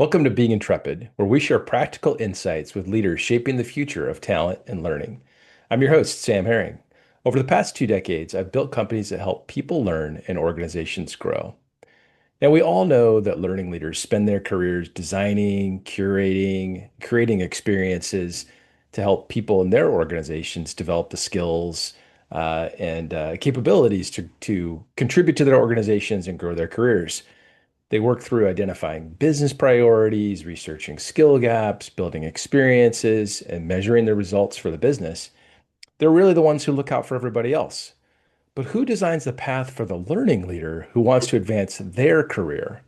Welcome to Being Intrepid, where we share practical insights with leaders shaping the future of talent and learning. I'm your host, Sam Herring. Over the past 2 decades, I've built companies that help people learn and organizations grow. Now, we all know that learning leaders spend their careers designing, curating, creating experiences to help people in their organizations develop the skills and capabilities to contribute to their organizations and grow their careers. They work through identifying business priorities, researching skill gaps, building experiences, and measuring the results for the business. They're really the ones who look out for everybody else. But who designs the path for the learning leader who wants to advance their career?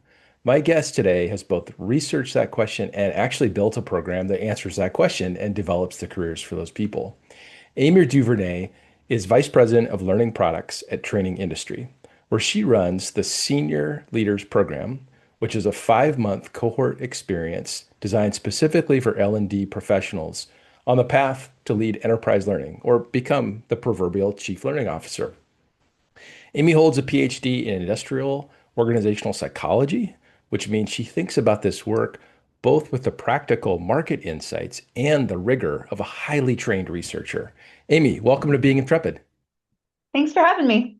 My guest today has both researched that question and actually built a program that answers that question and develops the careers for those people. Amy DuVernet is Vice President of Learning Products at Training Industry, where she runs the Senior Leaders Program, which is a 5-month cohort experience designed specifically for L&D professionals on the path to lead enterprise learning or become the proverbial chief learning officer. Amy holds a PhD in industrial organizational psychology, which means she thinks about this work both with the practical market insights and the rigor of a highly trained researcher. Amy, welcome to Being Intrepid. Thanks for having me.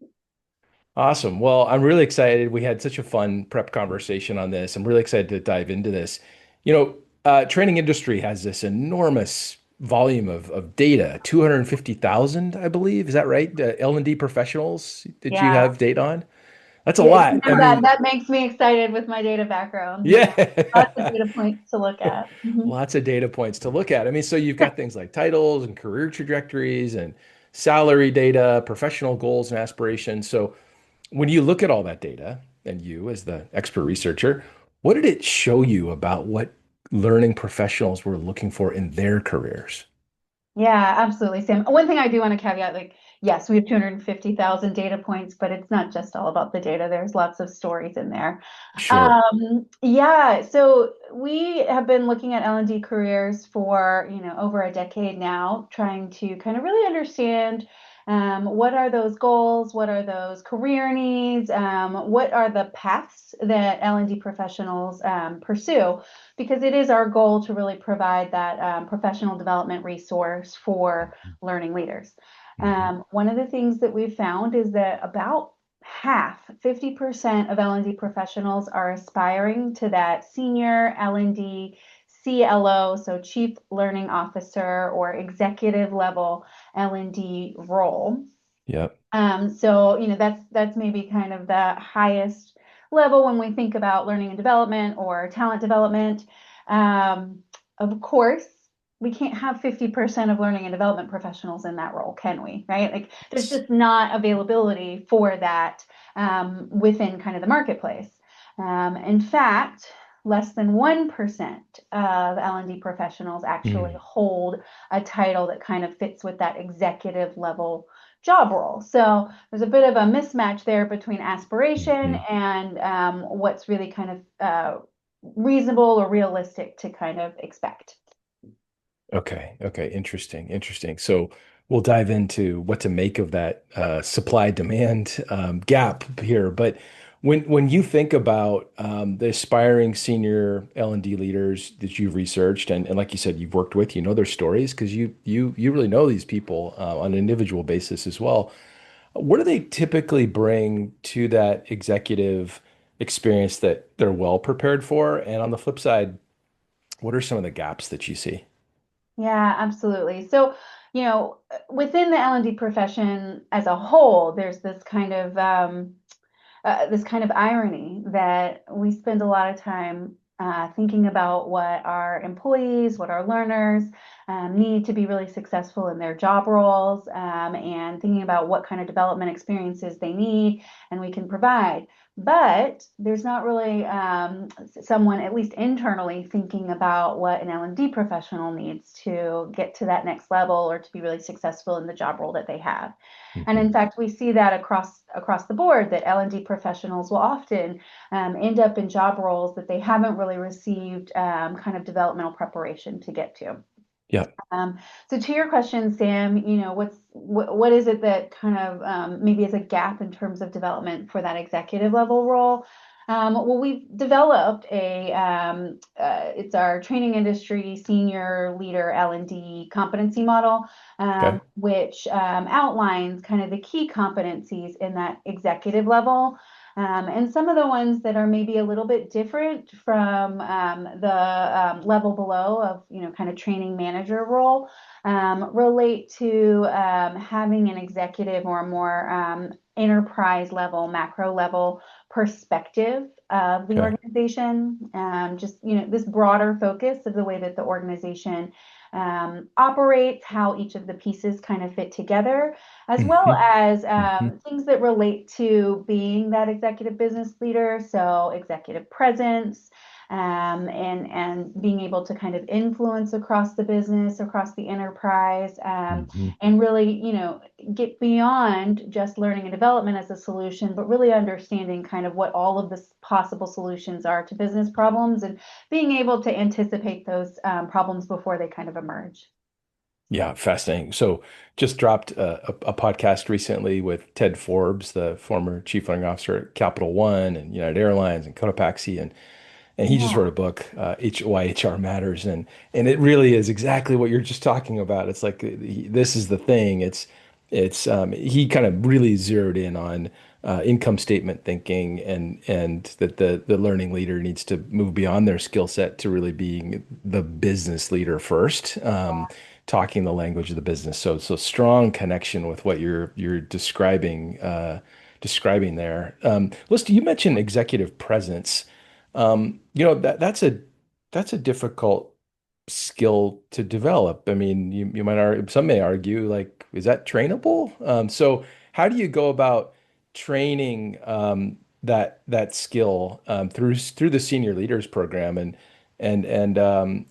Awesome. Well, I'm really excited. We had such a fun prep conversation on this. I'm really excited to dive into this. Training industry has this enormous volume of data, 250,000, I believe. Is that right? L&D professionals that you Yeah. have data on? That's a Yeah, lot. I that mean, that makes me excited with my data background. Yeah. Lots of yeah. data points to look at. Lots of data points to look at. I mean, so you've got things like titles and career trajectories and salary data, professional goals and aspirations. So when you look at all that data, and you as the expert researcher, what did it show you about what learning professionals were looking for in their careers? Yeah, absolutely, Sam. One thing I do want to caveat, like, yes, we have 250,000 data points, but it's not just all about the data. There's lots of stories in there. Sure. Yeah, so we have been looking at L&D careers for, over a decade now, trying to kind of really understand what are those goals, what are those career needs, what are the paths that L&D professionals pursue, because it is our goal to really provide that professional development resource for learning leaders. Mhm. One of the things that we've found is that about half, 50% of L&D professionals are aspiring to that senior L&D CLO, so Chief Learning Officer or executive level L&D role. Yep. So that's maybe kind of the highest level when we think about learning and development or talent development. Um, of course, we can't have 50% of learning and development professionals in that role, can we? Right? Like there's just not availability for that within kind of the marketplace. In fact, less than 1% of L&D professionals actually Mm. hold a title that kind of fits with that executive level job role. So there's a bit of a mismatch there between aspiration Mhm. and what's really kind of reasonable or realistic to kind of expect. Okay. Okay. Interesting. Interesting. So we'll dive into what to make of that supply demand gap here. But when you think about the aspiring senior L&D leaders that you've researched and like you said, you've worked with, you know their stories because you really know these people on an individual basis as well. What do they typically bring to that executive experience that they're well prepared for? And on the flip side, what are some of the gaps that you see? Yeah, absolutely. So, within the L&D profession as a whole, there's this kind of irony that we spend a lot of time thinking about what our employees, what our learners need to be really successful in their job roles, and thinking about what kind of development experiences they need and we can provide. But there's not really someone, at least internally, thinking about what an L&D professional needs to get to that next level or to be really successful in the job role that they have. And Mhm. in fact, we see that across the board that L&D professionals will often end up in job roles that they haven't really received kind of developmental preparation to get to. Yeah. Um, so to your question, Sam, what is it that kind of maybe is a gap in terms of development for that executive level role? Well, we've developed it's our training industry senior leader L&D competency model, Okay. which outlines kind of the key competencies in that executive level. And some of the ones that are maybe a little bit different from the level below of, kind of training manager role relate to having an executive or more enterprise level, macro level perspective of the Okay. organization. Just, this broader focus of the way that the organization operates, how each of the pieces kind of fit together, as well Hmm. as Hmm. things that relate to being that executive business leader. So executive presence, and being able to kind of influence across the business, across the enterprise, Hmm. and really, get beyond just learning and development as a solution, but really understanding kind of what all of the possible solutions are to business problems and being able to anticipate those problems before they kind of emerge. Yeah, fascinating. So, just dropped a podcast recently with Ted Forbes, the former chief learning officer at Capital One and United Airlines and Cotopaxi, and he just wrote a Yeah. book, Why HR Matters, and it really is exactly what you're just talking about. It's like this is the thing. It's he kind of really zeroed in on income statement thinking, and that the learning leader needs to move beyond their skill set to really being the business leader first, talking the language of the business. So strong connection with what you're describing there. Listen, you mentioned executive presence. That's a difficult skill to develop. I mean, you might argue, some may argue, like, is that trainable? So how do you go about training that skill through the senior leaders program I'm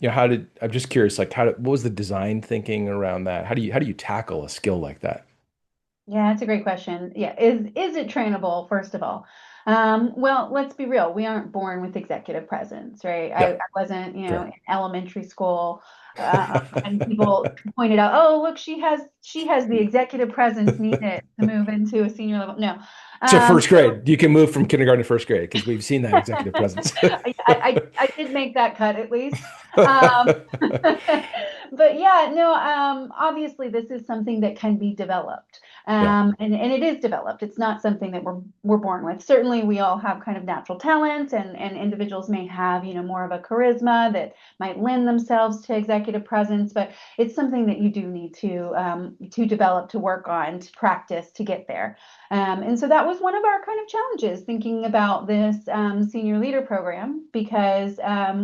just curious, like, what was the design thinking around that? How do you tackle a skill like that? Yeah, that's a great question. Yeah, is it trainable, first of all? Well, let's be real. We aren't born with executive presence, right? I, Yeah, I wasn't, fair. in elementary school, and people pointed out, oh, look, she has the executive presence needed to move into a senior level. No. So first So grade, you can move from kindergarten to first grade because we've seen that executive presence. I did make that cut at least. Um, but yeah, no, obviously this is something that can be developed. Yeah, And it is developed. It's not something that we're born with. Certainly we all have kind of natural talent, and individuals may have, more of a charisma that might lend themselves to executive presence, but it's something that you do need to develop, to work on, to practice to get there. And so that was one of our kind of challenges thinking about this senior leader program, because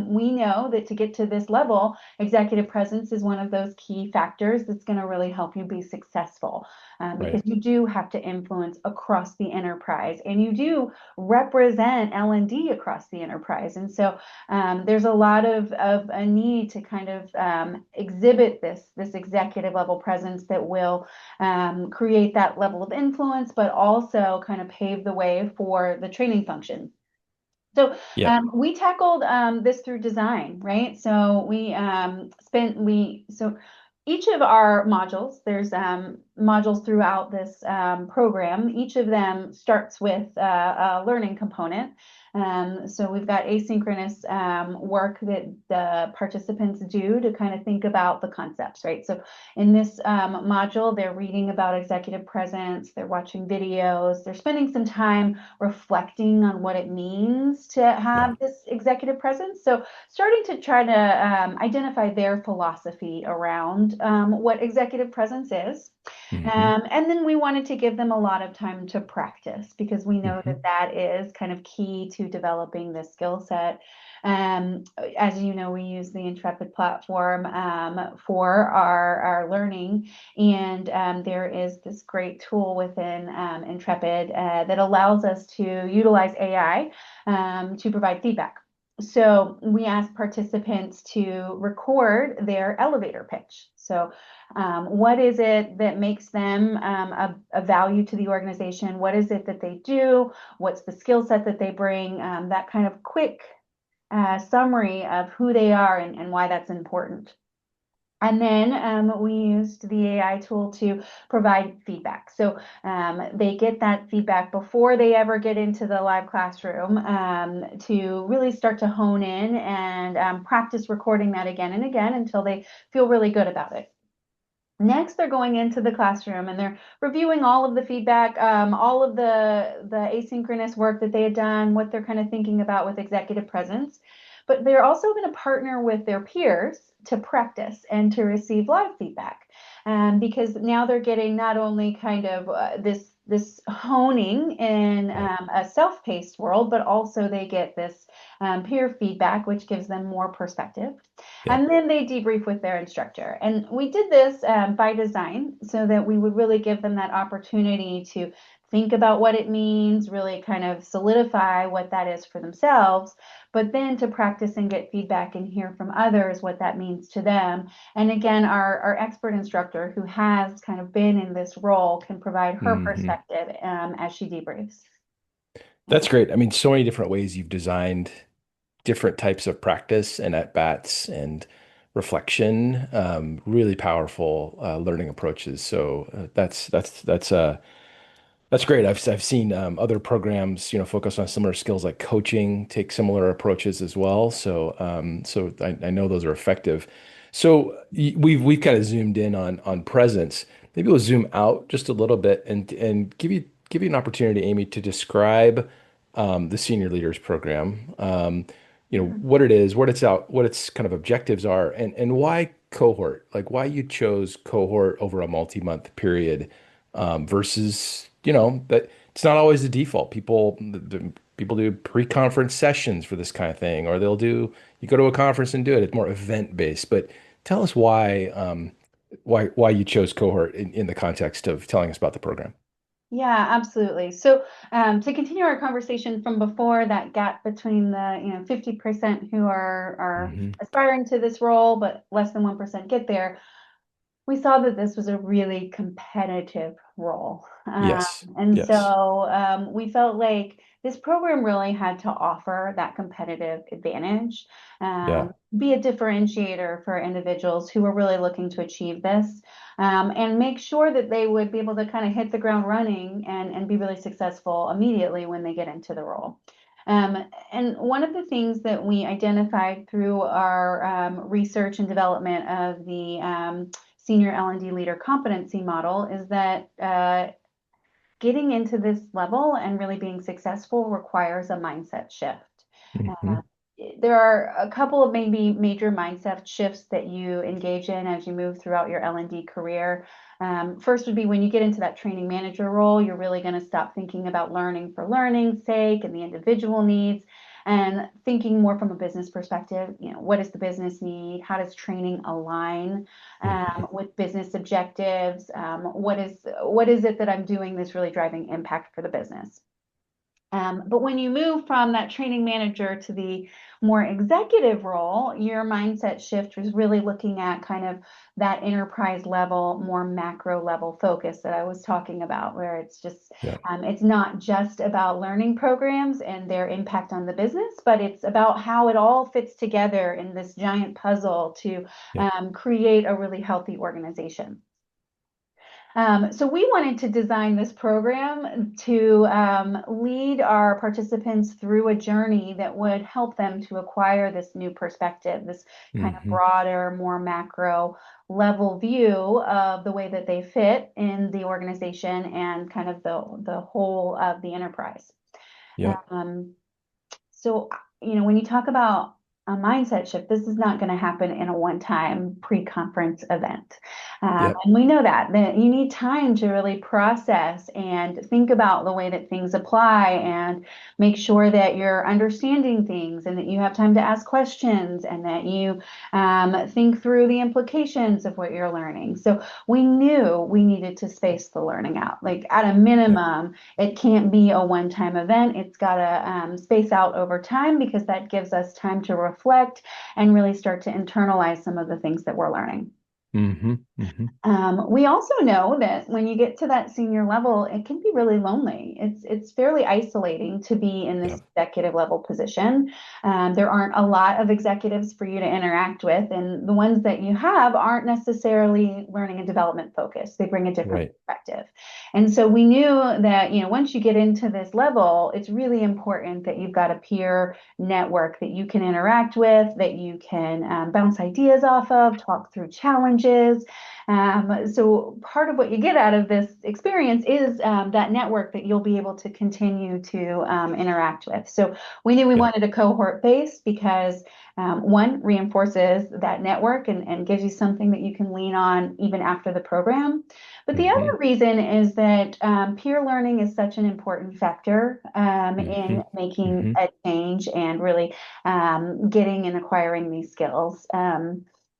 we know that to get to this level, executive presence is one of those key factors that's going to really help you be successful, because right. you do have to influence across the enterprise, and you do represent L&D across the enterprise. And so there's a lot of a need to kind of exhibit this executive level presence that will create that level of influence, but also kind of pave the way for the training function. So Yeah. we tackled this through design, right? So so each of our modules, there's modules throughout this program. Each of them starts with a learning component. So we've got asynchronous work that the participants do to kind of think about the concepts, right? So in this module, they're reading about executive presence, they're watching videos, they're spending some time reflecting on what it means to Yeah. have this executive presence. So starting to try to identify their philosophy around what executive presence is. Hmm. And then we wanted to give them a lot of time to practice, because we know Hmm. that that is kind of key to developing this skill set. Um, as you know, we use the Intrepid platform for our learning. And there is this great tool within Intrepid that allows us to utilize AI to provide feedback. So we ask participants to record their elevator pitch. So what is it that makes them a value to the organization? What is it that they do? What's the skill set that they bring? That kind of quick summary of who they are, and why that's important. And then we used the AI tool to provide feedback. So they get that feedback before they ever get into the live classroom to really start to hone in and practice recording that again and again until they feel really good about it. Next, they're going into the classroom and they're reviewing all of the feedback, all of the asynchronous work that they had done, what they're kind of thinking about with executive presence. But they're also going to partner with their peers to practice and to receive live feedback, because now they're getting not only kind of this honing in Yep. a self-paced world, but also they get this peer feedback, which gives them more perspective. Yep. And then they debrief with their instructor. And we did this by design so that we would really give them that opportunity to think about what it means, really kind of solidify what that is for themselves, but then to practice and get feedback and hear from others what that means to them. And again, our expert instructor who has kind of been in this role can provide her Hmm. perspective as she debriefs. That's great. I mean, so many different ways you've designed different types of practice and at bats and reflection. Really powerful learning approaches. So that's great. I've seen other programs, focus on similar skills like coaching, take similar approaches as well. So I know those are effective. So we've kind of zoomed in on presence. Maybe we'll zoom out just a little bit and give you an opportunity, Amy, to describe the senior leaders program. What it is, what its kind of objectives are, and why cohort, like why you chose cohort over a multi-month period versus, that it's not always the default. People do pre-conference sessions for this kind of thing, or you go to a conference and do it. It's more event-based. But tell us why you chose cohort in the context of telling us about the program. Yeah, absolutely. So, to continue our conversation from before, that gap between the 50% who are Hmm. aspiring to this role, but less than 1% get there, we saw that this was a really competitive role. Yes. And Yes. so we felt like this program really had to offer that competitive advantage, Yeah. be a differentiator for individuals who are really looking to achieve this, and make sure that they would be able to kind of hit the ground running and be really successful immediately when they get into the role. Um, and one of the things that we identified through our research and development of the senior L&D leader competency model is that getting into this level and really being successful requires a mindset shift. Uh, Hmm. there are a couple of maybe major mindset shifts that you engage in as you move throughout your L&D career. First would be when you get into that training manager role, you're really going to stop thinking about learning for learning's sake and the individual needs and thinking more from a business perspective. What does the business need? How does training align Hmm. with business objectives? What is it that I'm doing that's really driving impact for the business? But when you move from that training manager to the more executive role, your mindset shift was really looking at kind of that enterprise level, more macro level focus that I was talking about, where Yeah. it's not just about learning programs and their impact on the business, but it's about how it all fits together in this giant puzzle to Yep. create a really healthy organization. So we wanted to design this program to lead our participants through a journey that would help them to acquire this new perspective, this kind of Hmm. broader, more macro level view of the way that they fit in the organization and kind of the whole of the enterprise. Yep. Um, so, when you talk about a mindset shift, this is not going to happen in a one-time pre-conference event. Yep. And we know that you need time to really process and think about the way that things apply and make sure that you're understanding things and that you have time to ask questions and that you think through the implications of what you're learning. So we knew we needed to space the learning out. Like at a Yep. minimum, it can't be a one-time event. It's got to space out over time because that gives us time to reflect and really start to internalize some of the things that we're learning. Mm-hmm. Mm-hmm. We also know that when you get to that senior level, it can be really lonely. It's fairly isolating to be in Yeah. this executive level position. There aren't a lot of executives for you to interact with, and the ones that you have aren't necessarily learning and development focused. They bring a different Right. perspective. And so we knew that, once you get into this level, it's really important that you've got a peer network that you can interact with, that you can bounce ideas off of, talk through challenges. So part of what you get out of this experience is that network that you'll be able to continue to interact with. So we knew we Yeah. wanted a cohort base because one reinforces that network and gives you something that you can lean on even after the program. But the Mm-hmm. other reason is that peer learning is such an important factor Mm-hmm. in making Mm-hmm. a change and really getting and acquiring these skills.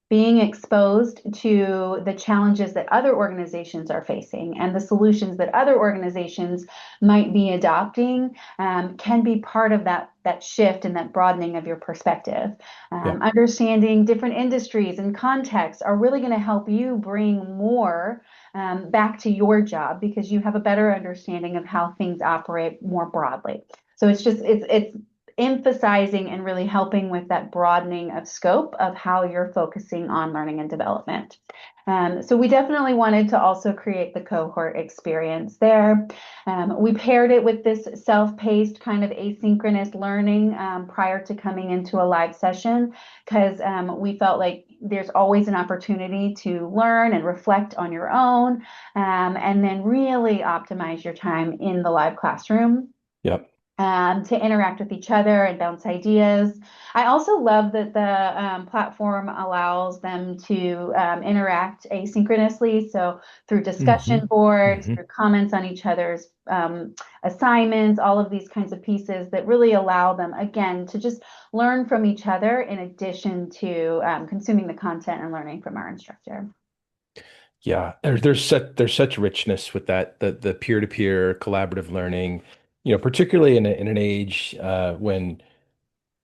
Being exposed to the challenges that other organizations are facing and the solutions that other organizations might be adopting can be part of that shift and that broadening of your perspective. Yeah. Understanding different industries and contexts are really going to help you bring more back to your job because you have a better understanding of how things operate more broadly. So it's emphasizing and really helping with that broadening of scope of how you're focusing on learning and development. So we definitely wanted to also create the cohort experience there. We paired it with this self-paced kind of asynchronous learning prior to coming into a live session because we felt like there's always an opportunity to learn and reflect on your own and then really optimize your time in the live classroom Yep. to interact with each other and bounce ideas. I also love that the platform allows them to interact asynchronously. So through Mm-hmm. discussion boards, Mm-hmm. through comments on each other's assignments, all of these kinds of pieces that really allow them, again, to just learn from each other in addition to consuming the content and learning from our instructor. Yeah, there's such richness with that the peer-to-peer collaborative learning, particularly in an age when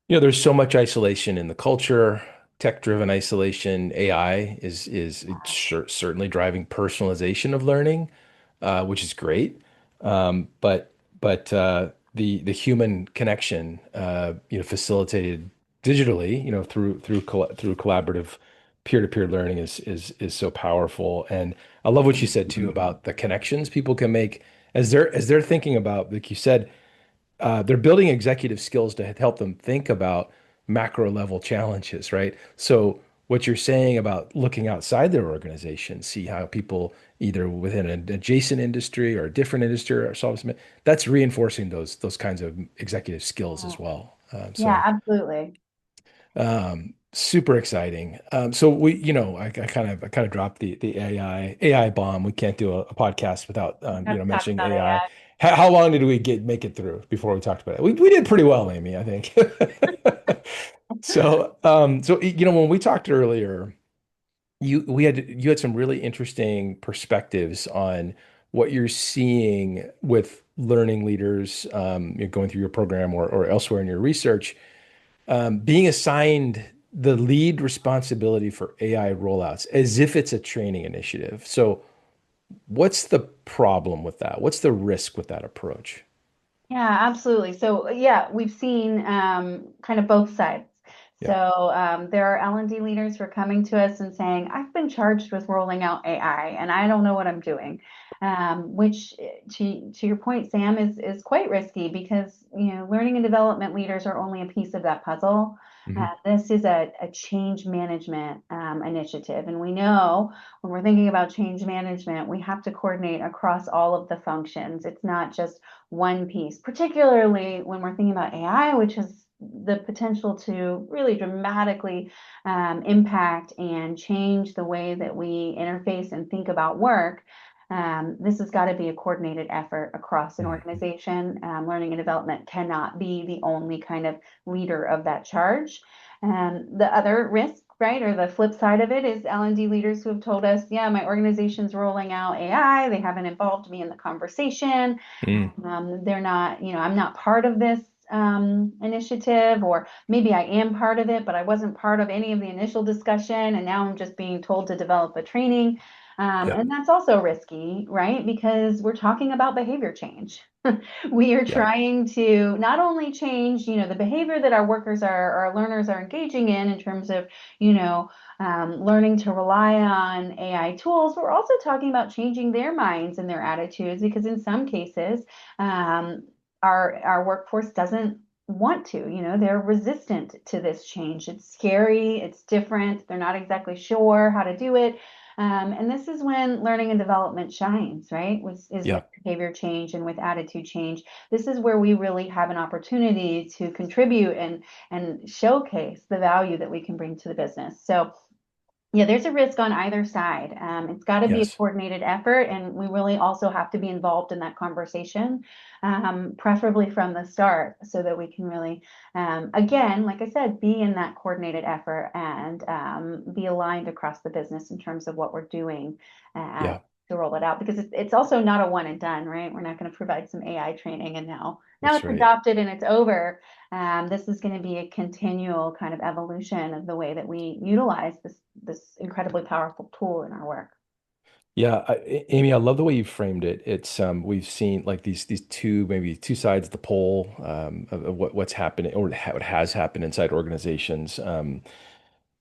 there's so much isolation in the culture, tech-driven isolation. AI is it's certainly driving personalization of learning, which is great. But the human connection, facilitated digitally, through collaborative peer-to-peer learning is so powerful. And I love what you said too about the connections people can make as they're thinking about, like you said, they're building executive skills to help them think about macro level challenges, right? So what you're saying about looking outside their organization, see how people either within an adjacent industry or a different industry are solving something, that's reinforcing those kinds of executive skills as well. Yeah, absolutely. Super exciting. So I kind of dropped the AI bomb. We can't do a podcast without Have to talk mentioning about AI. AI. How long did we make it through before we talked about it? We did pretty well, Amy, I think. So when we talked earlier, you had some really interesting perspectives on what you're seeing with learning leaders, going through your program or elsewhere in your research, being assigned the lead responsibility for AI rollouts as if it's a training initiative. So, what's the problem with that? What's the risk with that approach? Yeah, absolutely. So yeah, we've seen kind of both sides. Yeah. So there are L&D leaders who are coming to us and saying, "I've been charged with rolling out AI, and I don't know what I'm doing," which, to your point, Sam, is quite risky because learning and development leaders are only a piece of that puzzle. Hmm. This is a change management initiative, and we know when we're thinking about change management, we have to coordinate across all of the functions. It's not just one piece, particularly when we're thinking about AI, which has the potential to really dramatically impact and change the way that we interface and think about work. This has got to be a coordinated effort across an Hmm. organization. Learning and development cannot be the only kind of leader of that charge. The other risk, right, or the flip side of it is L&D leaders who have told us, yeah, my organization's rolling out AI. They haven't involved me in the conversation. Mm. They're not, I'm not part of this initiative, or maybe I am part of it, but I wasn't part of any of the initial discussion, and now I'm just being told to develop a training. Yeah. And that's also risky, right? Because we're talking about behavior change. We are Yeah. trying to not only change, the behavior that our workers our learners are engaging in terms of, learning to rely on AI tools, but we're also talking about changing their minds and their attitudes, because in some cases, um, our workforce doesn't want to, they're resistant to this change. It's scary, it's different, they're not exactly sure how to do it. And this is when learning and development shines, right? Is with Yeah. behavior change and with attitude change. This is where we really have an opportunity to contribute and showcase the value that we can bring to the business. So yeah, there's a risk on either side. It's got to be a Yes. coordinated effort, and we really also have to be involved in that conversation, preferably from the start, so that we can really, again, like I said, be in that coordinated effort and be aligned across the business in terms of what we're doing uh, Yeah. to roll it out. Because it's also not a one and done, right? We're not going to provide some AI training and now That's it's right. adopted and it's over. This is going to be a continual kind of evolution of the way that we utilize this incredibly powerful tool in our work. Yeah, Amy, I love the way you framed it. It's we've seen like these two maybe two sides of the pole of what's happening or what has happened inside organizations.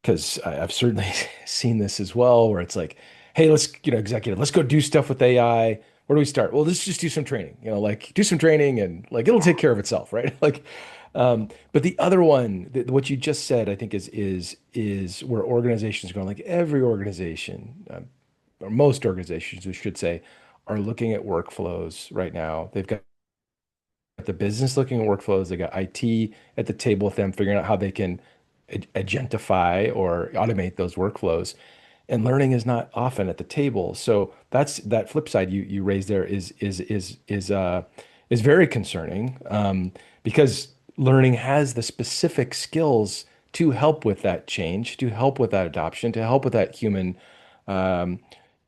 Because I've certainly seen this as well, where it's like, hey, let's executive, let's go do stuff with AI. Where do we start? Well, let's just do some training. Like do some training and like it'll take care of itself, right? Like, but the other one, what you just said, I think is where organizations are going. Like every organization. Or most organizations, we should say, are looking at workflows right now. They've got the business looking at workflows. They got IT at the table with them, figuring out how they can agentify or automate those workflows. And learning is not often at the table. So that's that flip side you raised there is very concerning because learning has the specific skills to help with that change, to help with that adoption, to help with that human um,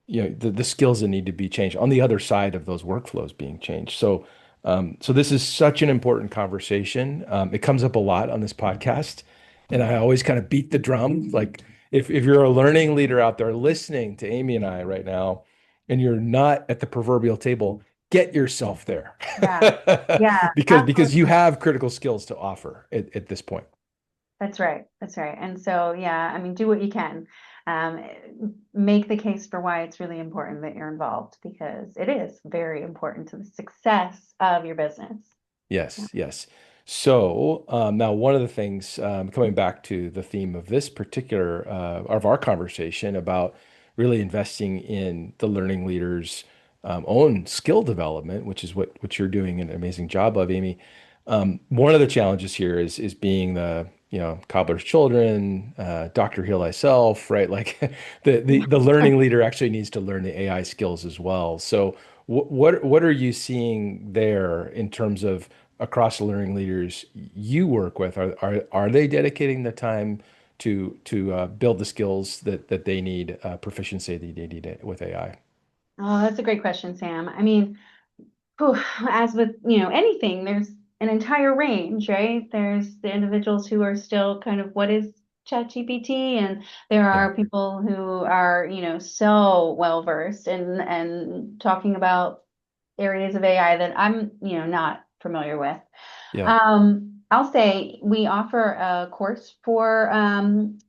the skills that need to be changed on the other side of those workflows being changed. So this is such an important conversation. It comes up a lot on this podcast, and I always kind of beat the drum. Like if you're a learning leader out there listening to Amy and I right now, and you're not at the proverbial table, get yourself there Yeah, yeah, because you absolutely. have critical skills to offer at this point. That's right. That's right. And so, yeah, I mean, do what you can. Um, Make the case for why it's really important that you're involved, because it is very important to the success of your business. Yeah. Yes, yes. So now, one of the things coming back to the theme of this particular of our conversation about really investing in the learning leaders' own skill development, which is what you're doing an amazing job of, Amy. One of the challenges here is being the cobbler's children, Dr. Heal Thyself, right? Like the learning leader actually needs to learn the AI skills as well. So what are you seeing there in terms of across the learning leaders you work with? Are they dedicating the time to build the skills that they need, proficiency that they need with AI? Oh, that's a great question, Sam. I mean, whew, as with, anything, there's an entire range, right? There's the individuals who are still kind of, what is ChatGPT? And there Yeah, are people who are, so well versed and talking about areas of AI that I'm, not familiar with. yeah. I'll say we offer a course for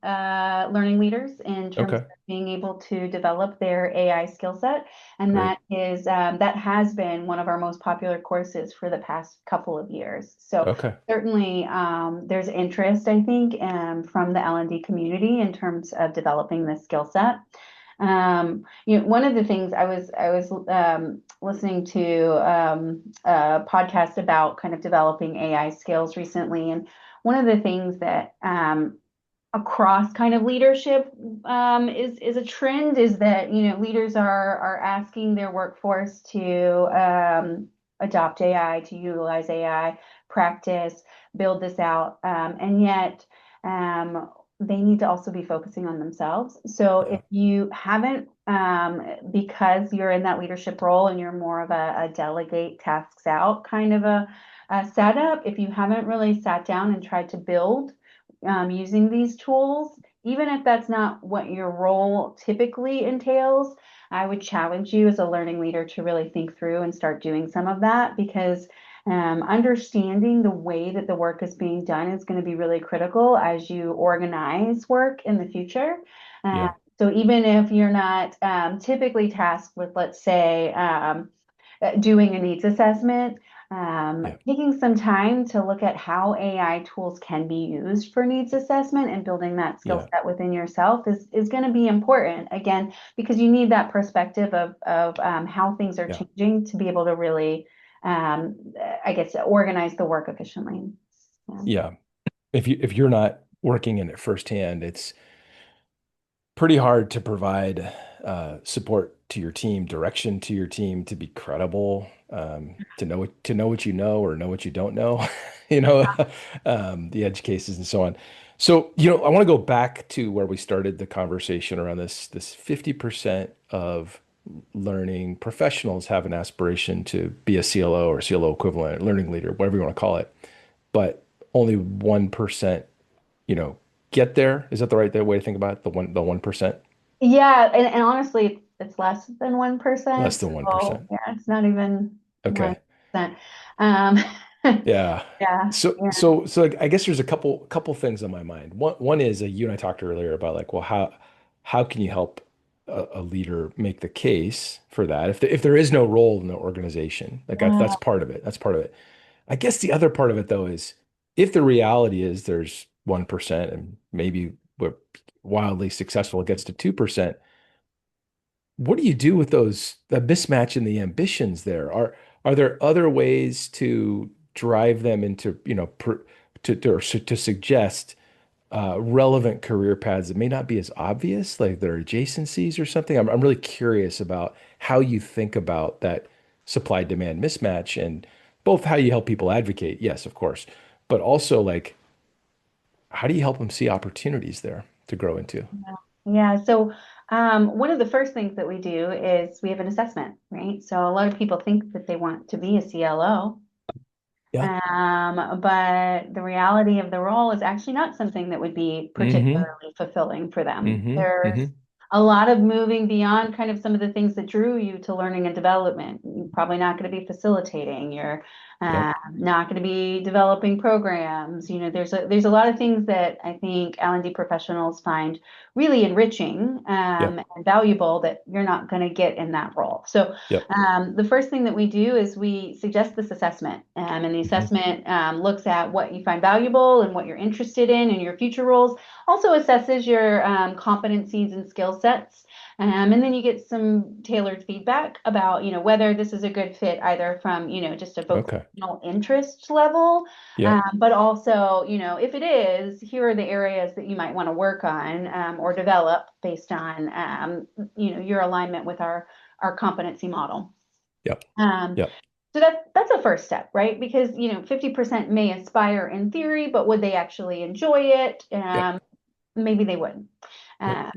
learning leaders in terms of Okay, being able to develop their AI skill set, and great. that has been one of our most popular courses for the past couple of years. So Okay. certainly, there's interest, I think, from the L&D community in terms of developing this skill set. One of the things I was listening to a podcast about kind of developing AI skills recently, and one of the things that across kind of leadership is a trend is that leaders are asking their workforce to adopt AI, to utilize AI, practice, build this out, and yet. they need to also be focusing on themselves. So if Yeah. you haven't, because you're in that leadership role and you're more of a delegate tasks out kind of a setup, if you haven't really sat down and tried to build using these tools, even if that's not what your role typically entails, I would challenge you as a learning leader to really think through and start doing some of that because understanding the way that the work is being done is going to be really critical as you organize work in the future. Uh, Yeah. so even if you're not typically tasked with, let's say, doing a needs assessment, Yeah. taking some time to look at how AI tools can be used for needs assessment and building that skill Yeah. set within yourself is going to be important again because you need that perspective of how things are Yeah. changing to be able to really, um, I guess, organize the work efficiently. Yeah. Yeah. If you're not working in it firsthand, it's pretty hard to provide support to your team, direction to your team, to be credible, to know what you know or know what you don't know, you know, the edge cases and so on. So, I want to go back to where we started the conversation around this 50% of learning professionals have an aspiration to be a CLO or CLO equivalent, learning leader, whatever you want to call it, but only 1%, you know, get there. Is that the right way to think about it? The 1%? Yeah, and honestly, it's less than Less 1%. than 1%. So yeah, it's not even Okay. 1%. Um, Yeah. yeah, yeah. So like, I guess there's a couple things on my mind. One is you and I talked earlier about like, well, how can you help a leader make the case for that if there is no role in the organization? Like that's part of it. That's part of it. I guess the other part of it though is if the reality is there's 1% and maybe we're wildly successful, it gets to 2%. What do you do with the mismatch in the ambitions there? Are there other ways to drive them into, to suggest relevant career paths that may not be as obvious, like their adjacencies or something? I'm really curious about how you think about that supply demand mismatch and both how you help people advocate, yes, of course, but also like how do you help them see opportunities there to grow into? Yeah. So, one of the first things that we do is we have an assessment, right? So a lot of people think that they want to be a CLO. Yeah. But the reality of the role is actually not something that would be Mm-hmm. particularly fulfilling for them. Mm-hmm. There's Mm-hmm. a lot of moving beyond kind of some of the things that drew you to learning and development. You're probably not going to be facilitating. You're Yep. not going to be developing programs. There's a lot of things that I think L&D professionals find really enriching Yep. and valuable that you're not going to get in that role. So Yep. the first thing that we do is we suggest this assessment, and the Mm-hmm. assessment looks at what you find valuable and what you're interested in your future roles. Also assesses your competencies and skill sets, and then you get some tailored feedback about whether this is a good fit either from just a Okay. vocational interest level, Yep. but also if it is, here are the areas that you might want to work on or develop based on your alignment with our competency model. Yep. Um, Yep. so that's a first step, right? Because 50% may aspire in theory, but would they actually enjoy it? Yep. Maybe they wouldn't. Yep.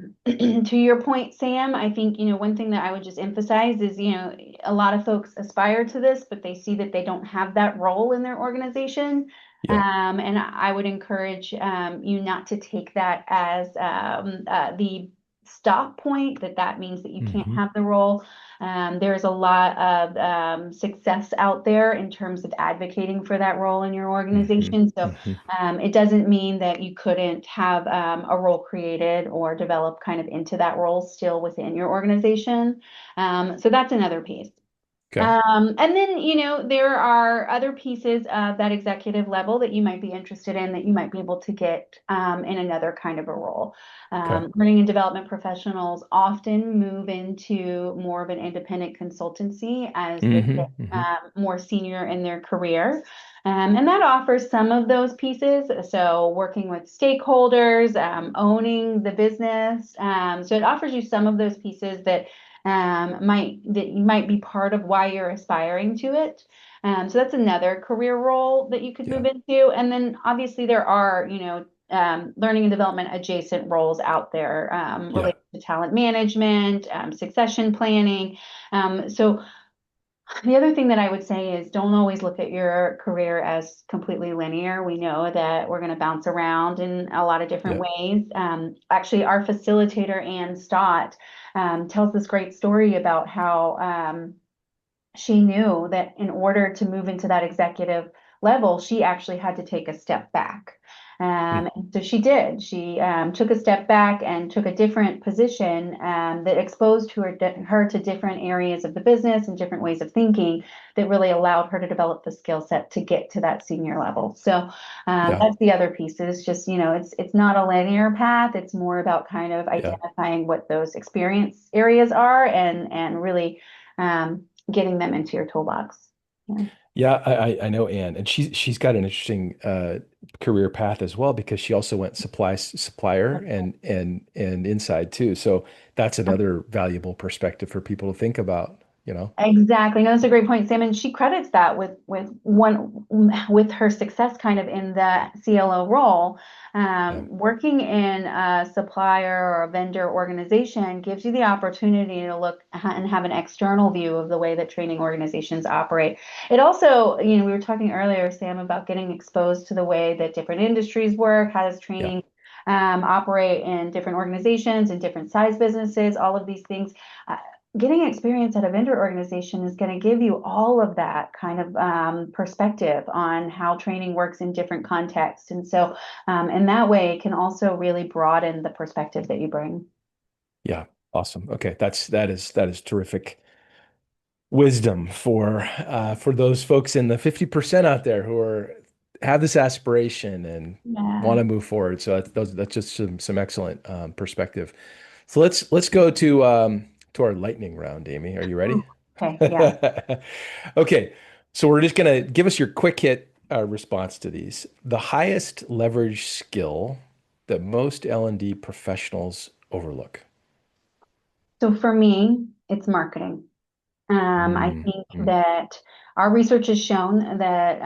To your point, Sam, I think one thing that I would just emphasize is a lot of folks aspire to this, but they see that they don't have that role in their organization. Yeah. And I would encourage you not to take that as the stop point, that means that you can't Mm-hmm. have the role. There's a lot of success out there in terms of advocating for that role in your Mm-hmm. organization. So Mm-hmm. it doesn't mean that you couldn't have a role created or develop kind of into that role still within your organization. So that's another piece. Okay. And then, there are other pieces of that executive level that you might be interested in that you might be able to get in another kind of a role. Okay. Learning and development professionals often move into more of an independent consultancy as they Mm-hmm. get Mm-hmm. more senior in their career. And that offers some of those pieces. So, working with stakeholders, owning the business. So, it offers you some of those pieces that you might be part of why you're aspiring to it. So that's another career role that you could Yeah. move into. And then obviously there are, learning and development adjacent roles out there Yeah. related to talent management, succession planning. So the other thing that I would say is don't always look at your career as completely linear. We know that we're going to bounce around in a lot of different Yeah. ways. Actually, our facilitator, Ann Stott, tells this great story about how she knew that in order to move into that executive level, she actually had to take a step back. Mm. And so she did. She took a step back and took a different position that exposed her to different areas of the business and different ways of thinking that really allowed her to develop the skill set to get to that senior level. So Yeah. that's the other piece is just, it's not a linear path. It's more about kind of Yeah. identifying what those experience areas are and really getting them into your toolbox. Yeah. Yeah, I know Anne, and she's got an interesting career path as well because she also went supplier and inside too. So that's another valuable perspective for people to think about, you know. Exactly. No, that's a great point, Sam. And she credits that with her success kind of in the CLO role. Yeah. Working in a supplier or a vendor organization gives you the opportunity to look and have an external view of the way that training organizations operate. It also, we were talking earlier, Sam, about getting exposed to the way that different industries work. How does Yeah. training operate in different organizations and different size businesses? All of these things. Getting experience at a vendor organization is going to give you all of that kind of perspective on how training works in different contexts. And so, in that way, it can also really broaden the perspective that you bring. Yeah. Awesome. Okay. That is terrific wisdom for those folks in the 50% out there who are have this aspiration and want Yeah. to move forward. So that's just some excellent perspective. So let's go to our lightning round, Amy. Are you Ooh, ready? okay. Yeah. Okay. So we're just gonna give us your quick hit response to these. The highest leverage skill that most L&D professionals overlook. So for me, it's marketing. I Mm, think mm, that our research has shown that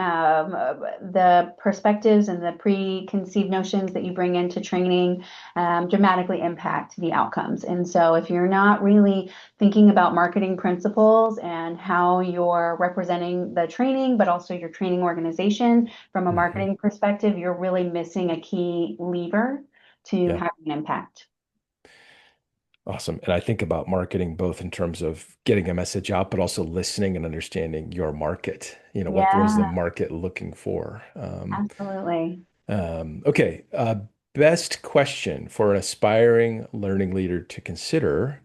the perspectives and the preconceived notions that you bring into training dramatically impact the outcomes. And so, if you're not really thinking about marketing principles and how you're representing the training, but also your training organization from a mhm. marketing perspective, you're really missing a key lever to Yeah. having an impact. Awesome. And I think about marketing both in terms of getting a message out, but also listening and understanding your market. You know, what is the Yeah, market looking for? absolutely. Okay. Best question for an aspiring learning leader to consider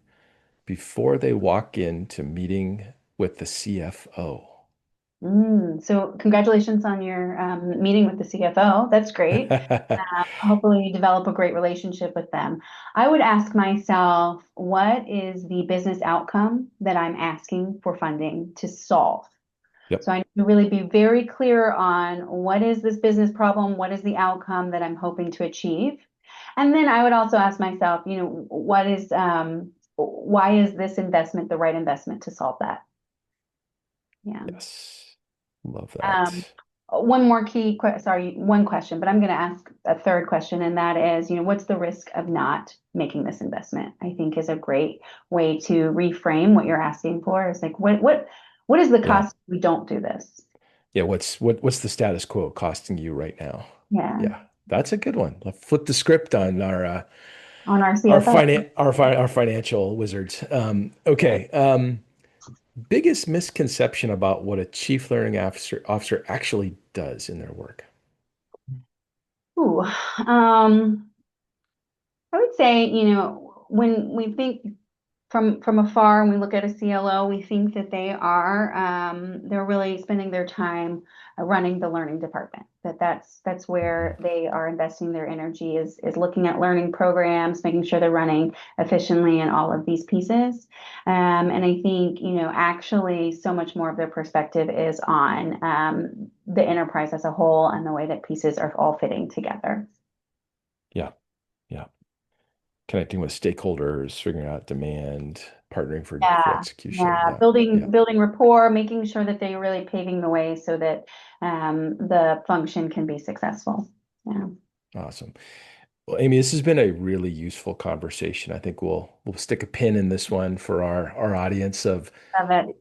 before they walk into meeting with the CFO. So congratulations on your meeting with the CFO. That's great. Hopefully you develop a great relationship with them. I would ask myself, what is the business outcome that I'm asking for funding to solve? Yep. So I need to really be very clear on what is this business problem? What is the outcome that I'm hoping to achieve? And then I would also ask myself, why is this investment the right investment to solve that? Yeah. Yes. Love Um, that. one question, but I'm going to ask a third question, and that is, what's the risk of not making this investment? I think is a great way to reframe what you're asking for. Is like, what is the Yeah. cost if we don't do this? Yeah. What's the status quo costing you right now? Yeah, Yeah. That's a good one. Let's flip the script on on our our CFO. financial wizards. Okay. Biggest misconception about what a chief learning officer actually does in their work. Ooh, I would say, when we think from afar and we look at a CLO, we think that they're really spending their time running the learning department. That's where Mhm. they are investing their energy is looking at learning programs, making sure they're running efficiently in all of these pieces. And I think, actually so much more of their perspective is on the enterprise as a whole and the way that pieces are all fitting together. Yeah, yeah. Connecting with stakeholders, figuring out demand, partnering for Yeah, execution. yeah. Yeah, yeah, Building rapport, making sure that they're really paving the way so that the function can be successful. Yeah. Awesome. Well, Amy, this has been a really useful conversation. I think we'll stick a pin in this one for our audience of Love it.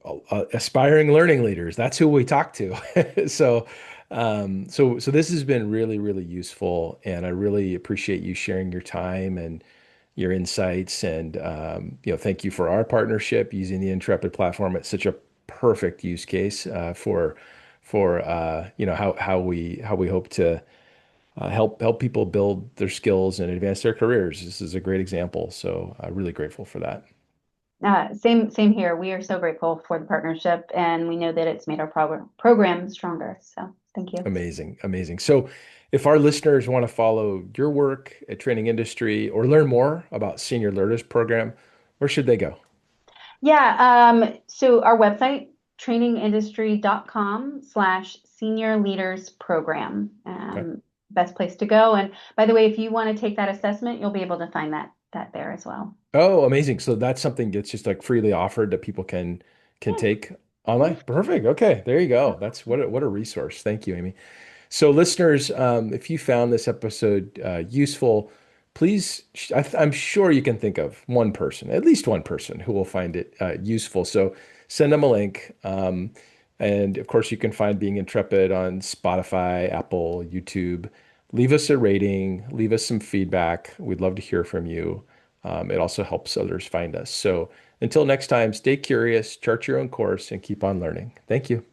aspiring learning leaders. That's who we talk to. So this has been really, really useful, and I really appreciate you sharing your time and your insights. And thank you for our partnership using the Intrepid platform. It's such a perfect use case for how we hope to help people build their skills and advance their careers. This is a great example. So I'm really grateful for that. Same here. We are so grateful for the partnership, and we know that it's made our program stronger. So thank you. Amazing, amazing. So, if our listeners want to follow your work at Training Industry or learn more about Senior Learners Program, where should they go? Yeah, so our website, trainingindustry.com/senior leaders program. Okay. Best place to go. And by the way, if you want to take that assessment, you'll be able to find that there as well. Oh, amazing. So that's something that's just like freely offered that people can Yeah. take online. Perfect. Okay, there you go. That's what a resource. Thank you, Amy. So, listeners, if you found this episode useful, please, I'm sure you can think of one person, at least one person, who will find it useful. So, send them a link. And of course, you can find Being Intrepid on Spotify, Apple, YouTube. Leave us a rating, leave us some feedback. We'd love to hear from you. It also helps others find us. So, until next time, stay curious, chart your own course, and keep on learning. Thank you.